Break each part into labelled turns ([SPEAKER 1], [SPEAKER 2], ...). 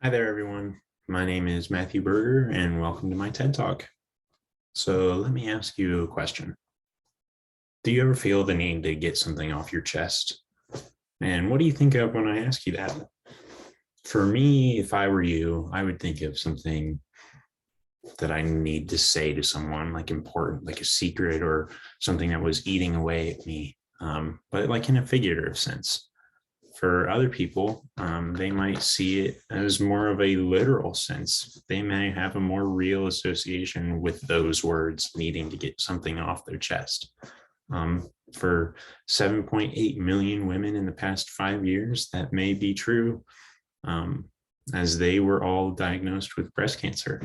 [SPEAKER 1] Hi there, everyone. My name is Matthew Berger, and welcome to my TED Talk. So let me ask you a question. Do you ever feel the need to get something off your chest? And what do you think of when I ask you that? For me, if I were you, I would think of something that I need to say to someone, like important, like a secret or something that was eating away at me, but like in a figurative sense. For other people, they might see it as more of a literal sense. They may have a more real association with those words needing to get something off their chest. For 7.8 million women in the past 5 years, that may be true, um, as they were all diagnosed with breast cancer.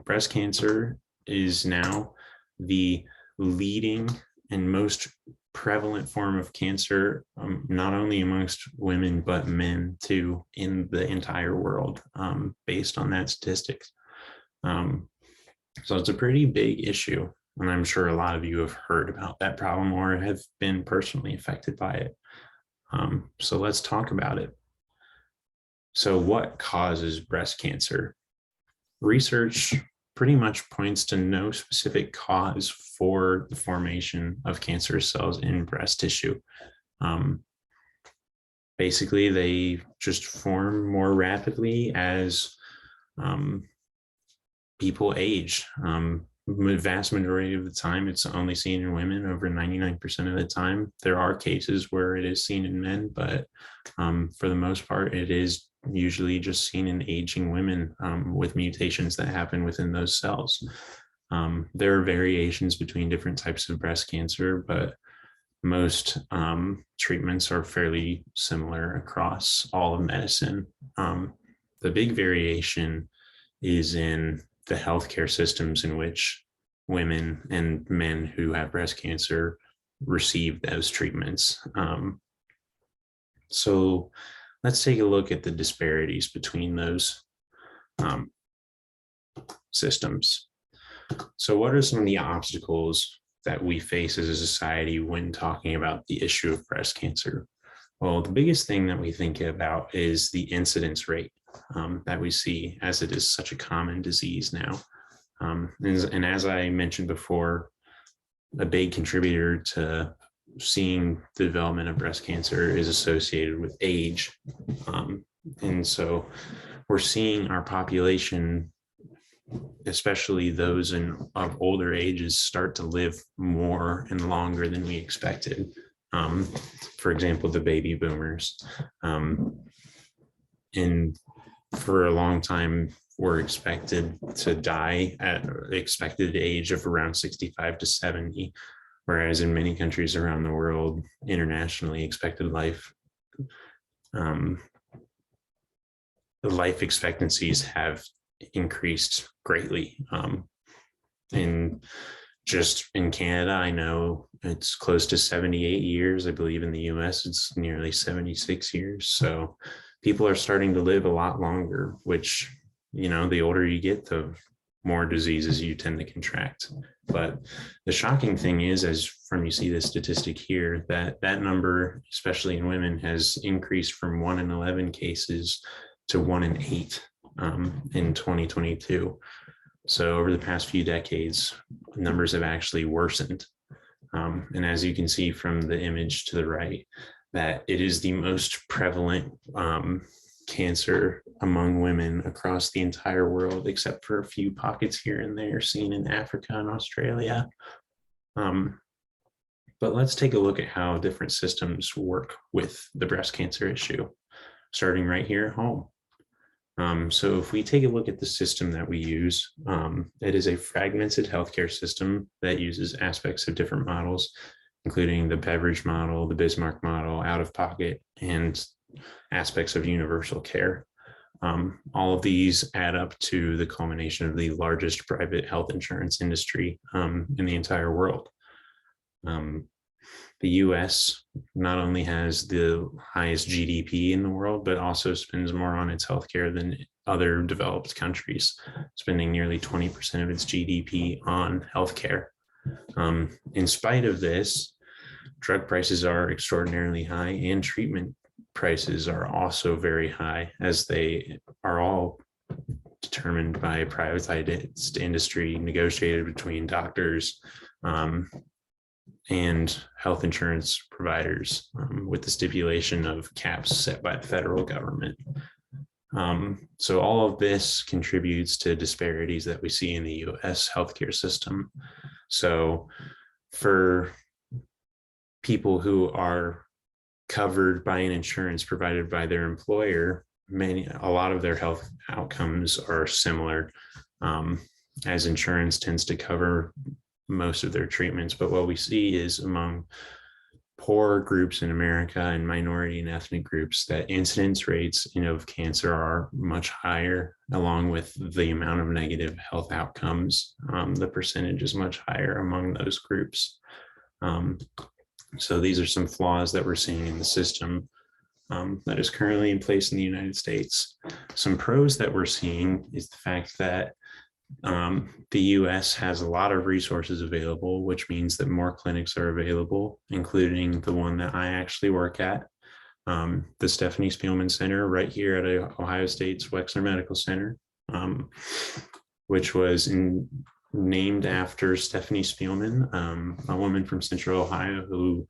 [SPEAKER 1] Breast cancer is now the leading and most prevalent form of cancer, not only amongst women, but men too, in the entire world, based on that statistics. So it's a pretty big issue. And I'm sure a lot of you have heard about that problem or have been personally affected by it. So let's talk about it. So what causes breast cancer? Research pretty much points to no specific cause for the formation of cancerous cells in breast tissue. Basically, they just form more rapidly as people age. The vast majority of the time, it's only seen in women. Over 99% of the time. There are cases where it is seen in men, but for the most part, it is usually just seen in aging women with mutations that happen within those cells. There are variations between different types of breast cancer, but most treatments are fairly similar across all of medicine. The big variation is in the healthcare systems in which women and men who have breast cancer receive those treatments. So let's take a look at the disparities between those systems. So what are some of the obstacles that we face as a society when talking about the issue of breast cancer? Well, the biggest thing that we think about is the incidence rate that we see, as it is such a common disease now. And as I mentioned before, a big contributor to seeing the development of breast cancer is associated with age. And so we're seeing our population, especially those of older ages, start to live more and longer than we expected. For example, the baby boomers. And for a long time, were expected to die at the expected age of around 65 to 70, whereas in many countries around the world, internationally, expected life, the life expectancies have increased greatly. And just in Canada, I know it's close to 78 years. I believe in the US, it's nearly 76 years. So people are starting to live a lot longer, which, the older you get, the more diseases you tend to contract. But the shocking thing is, as from you see the statistic here, that number, especially in women, has increased from 1 in 11 cases to 1 in 8 in 2022. So over the past few decades, numbers have actually worsened. And as you can see from the image to the right, that it is the most prevalent cancer among women across the entire world, except for a few pockets here and there seen in Africa and Australia. But let's take a look at how different systems work with the breast cancer issue, starting right here at home. So if we take a look at the system that we use, it is a fragmented healthcare system that uses aspects of different models, including the Beveridge model, the Bismarck model, out-of-pocket, and aspects of universal care. All of these add up to the culmination of the largest private health insurance industry in the entire world. The US not only has the highest GDP in the world, but also spends more on its healthcare than other developed countries, spending nearly 20% of its GDP on healthcare. In spite of this, drug prices are extraordinarily high and treatment prices are also very high, as they are all determined by privatized industry negotiated between doctors and health insurance providers, with the stipulation of caps set by the federal government. So all of this contributes to disparities that we see in the US healthcare system. So for people who are covered by an insurance provided by their employer, a lot of their health outcomes are similar, as insurance tends to cover most of their treatments. But what we see is among poor groups in America and minority and ethnic groups, that incidence rates of cancer are much higher, along with the amount of negative health outcomes. The percentage is much higher among those groups. So these are some flaws that we're seeing in the system that is currently in place in the United States. Some pros that we're seeing is the fact that the US has a lot of resources available, which means that more clinics are available, including the one that I actually work at, the Stephanie Spielman Center right here at Ohio State's Wexner Medical Center, which was named after Stephanie Spielman, a woman from Central Ohio who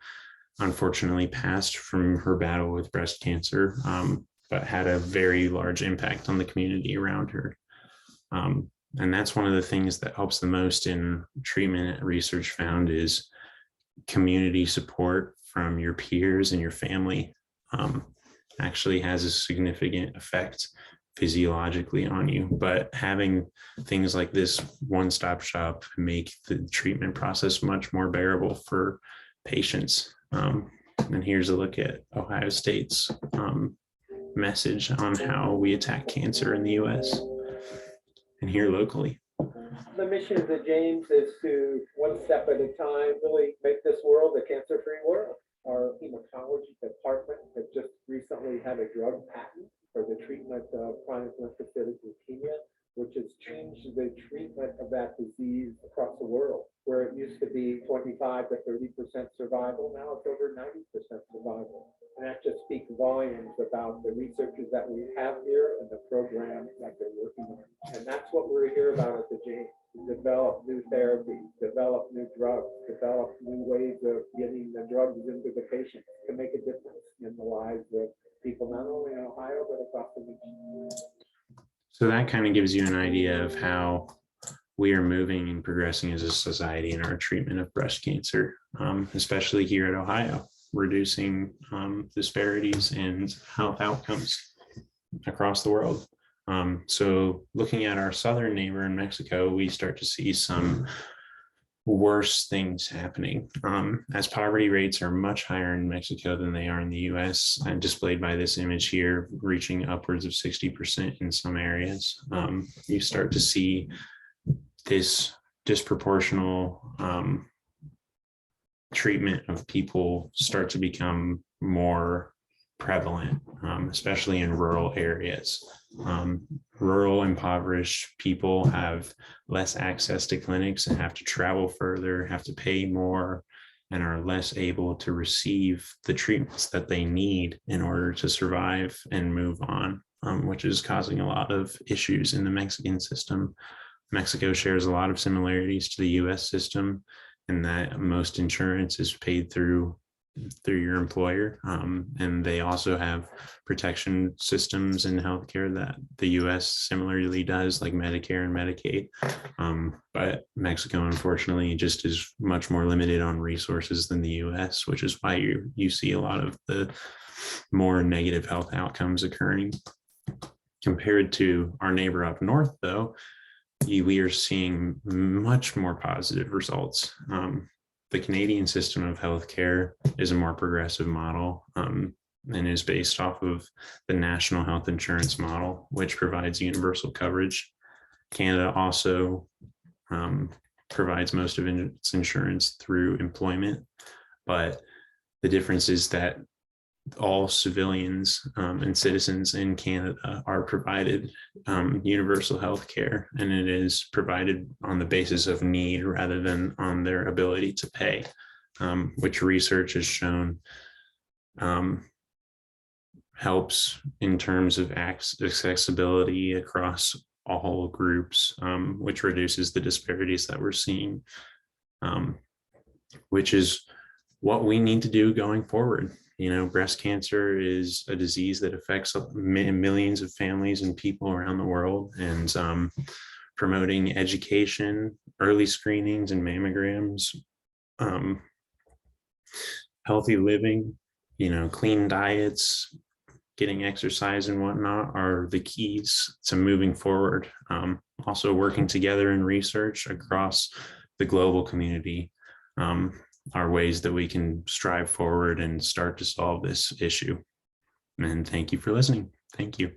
[SPEAKER 1] unfortunately passed from her battle with breast cancer, but had a very large impact on the community around her. And that's one of the things that helps the most in treatment research found is community support from your peers and your family. Actually has a significant effect physiologically on you, but having things like this one-stop shop make the treatment process much more bearable for patients. And here's a look at Ohio State's message on how we attack cancer in the US and here locally.
[SPEAKER 2] The mission of the James is to, one step at a time, really make this world a cancer-free world. Our hematology department has just recently had a drug patent for the treatment of chronic lymphocytic leukemia, which has changed the treatment of that disease across the world. Where it used to be 25 to 30% survival, now it's over 90% survival. And that just speaks volumes about the researchers that we have here and the programs that they're working on. And that's what we're here about at the James. Develop new therapies, develop new drugs, develop new ways of getting the drugs into the patient to make a difference in the lives of people, not only in Ohio, but across the region.
[SPEAKER 1] So that kind of gives you an idea of how we are moving and progressing as a society in our treatment of breast cancer, especially here at Ohio, reducing disparities and health outcomes across the world. So looking at our southern neighbor in Mexico, we start to see some worse things happening, as poverty rates are much higher in Mexico than they are in the US, displayed by this image here, reaching upwards of 60% in some areas. You start to see this disproportional treatment of people start to become more prevalent, especially in rural areas. Rural impoverished people have less access to clinics and have to travel further, have to pay more, and are less able to receive the treatments that they need in order to survive and move on, which is causing a lot of issues in the Mexican system. Mexico shares a lot of similarities to the US system in that most insurance is paid through your employer. And they also have protection systems in healthcare that the US similarly does, like Medicare and Medicaid. But Mexico, unfortunately, just is much more limited on resources than the US, which is why you see a lot of the more negative health outcomes occurring. Compared to our neighbor up north, though, we are seeing much more positive results. The Canadian system of healthcare is a more progressive model, and is based off of the national health insurance model, which provides universal coverage. Canada also provides most of its insurance through employment, but the difference is that all civilians and citizens in Canada are provided universal health care, and it is provided on the basis of need rather than on their ability to pay, which research has shown helps in terms of accessibility across all groups, which reduces the disparities that we're seeing, which is what we need to do going forward. You know, breast cancer is a disease that affects millions of families and people around the world, and promoting education, early screenings and mammograms, healthy living, you know, clean diets, getting exercise and whatnot are the keys to moving forward. Also working together in research across the global community are ways that we can strive forward and start to solve this issue. And thank you for listening. Thank you.